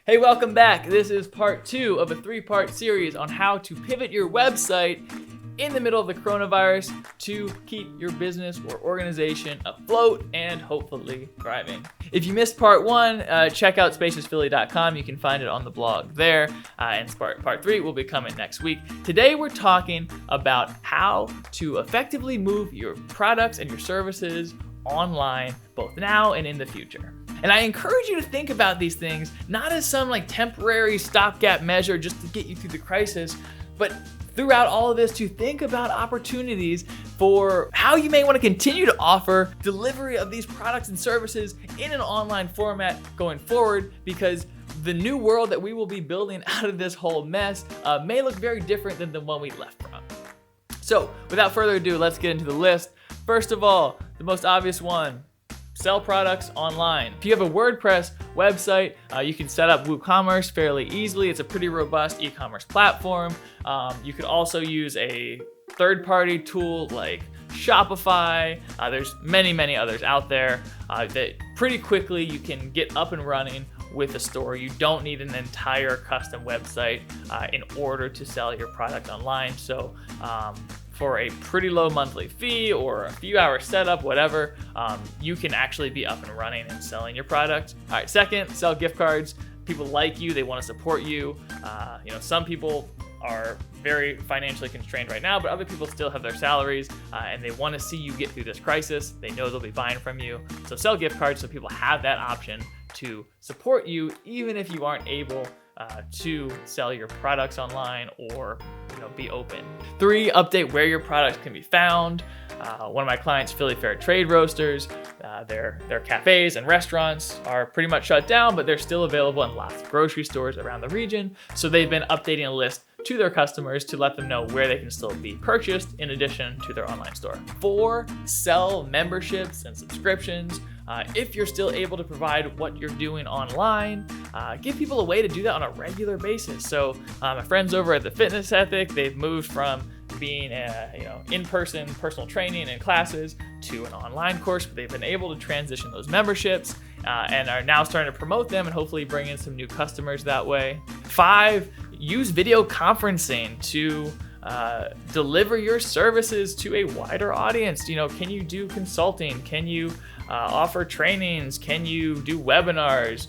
Hey, welcome back. This is part 2 of a 3-part series on how to pivot your website in the middle of the coronavirus to keep your business or organization afloat and hopefully thriving. If you missed part 1, check out spaciousphilly.com. You can find it on the blog there. And part 3 will be coming next week. Today we're talking about how to effectively move your products and your services online, both now and in the future. And I encourage you to think about these things not as some temporary stopgap measure just to get you through the crisis, but throughout all of this to think about opportunities for how you may want to continue to offer delivery of these products and services in an online format going forward, because the new world that we will be building out of this whole mess may look very different than the one we left from. So without further ado, let's get into the list. First of all, the most obvious one: sell products online. If you have a WordPress website, you can set up WooCommerce fairly easily. It's a pretty robust e-commerce platform. You could also use a third-party tool like Shopify. There's many others out there that pretty quickly you can get up and running with a store. You don't need an entire custom website in order to sell your product online. So for a pretty low monthly fee or a few hour setup, whatever, you can actually be up and running and selling your product. All right, second, sell gift cards. People like you, they want to support you. Some people are very financially constrained right now, but other people still have their salaries and they want to see you get through this crisis. They know they'll be buying from you. So sell gift cards so people have that option to support you, even if you aren't able to sell your products online or be open. 3, update where your products can be found. One of my clients, Philly Fair Trade Roasters, their cafes and restaurants are pretty much shut down, but they're still available in lots of grocery stores around the region. So they've been updating a list to their customers to let them know where they can still be purchased in addition to their online store. 4, sell memberships and subscriptions. If you're still able to provide what you're doing online, give people a way to do that on a regular basis. So my friends over at The Fitness Ethic, they've moved from being in-person personal training and classes to an online course, but they've been able to transition those memberships and are now starting to promote them and hopefully bring in some new customers that way. 5, use video conferencing to deliver your services to a wider audience. Can you do consulting? Can you offer trainings? Can you do webinars,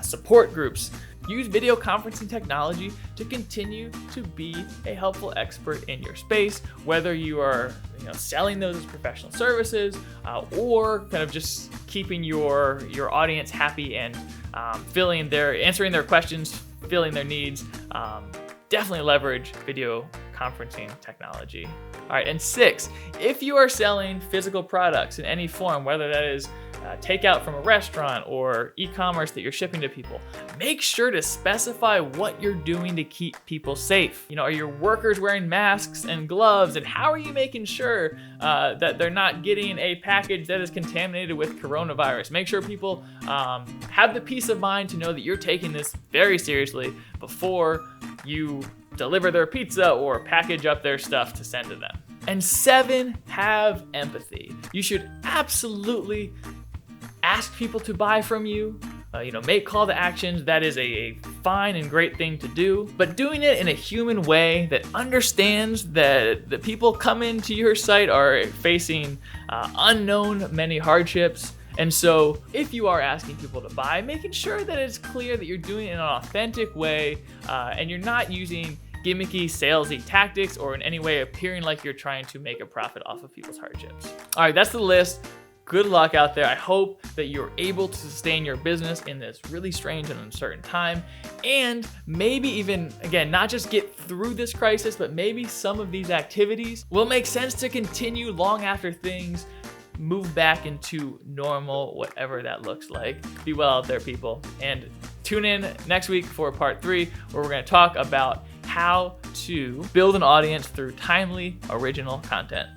support groups? Use video conferencing technology to continue to be a helpful expert in your space, whether you are selling those as professional services or kind of just keeping your audience happy and answering their questions, filling their needs. Definitely leverage video conferencing technology. All right, and 6, if you are selling physical products in any form, whether that is takeout from a restaurant or e-commerce that you're shipping to people, make sure to specify what you're doing to keep people safe. Are your workers wearing masks and gloves, and how are you making sure that they're not getting a package that is contaminated with coronavirus? Make sure people have the peace of mind to know that you're taking this very seriously before you deliver their pizza or package up their stuff to send to them. And 7, have empathy. You should absolutely ask people to buy from you. Make call to actions. That is a fine and great thing to do, but doing it in a human way that understands that the people coming to your site are facing unknown many hardships. And so if you are asking people to buy, making sure that it's clear that you're doing it in an authentic way and you're not using gimmicky, salesy tactics or in any way appearing like you're trying to make a profit off of people's hardships. All right, that's the list. Good luck out there. I hope that you're able to sustain your business in this really strange and uncertain time, and maybe even, again, not just get through this crisis, but maybe some of these activities will make sense to continue long after things move back into normal, whatever that looks like. Be well out there, people. And tune in next week for part 3, where we're going to talk about how to build an audience through timely, original content.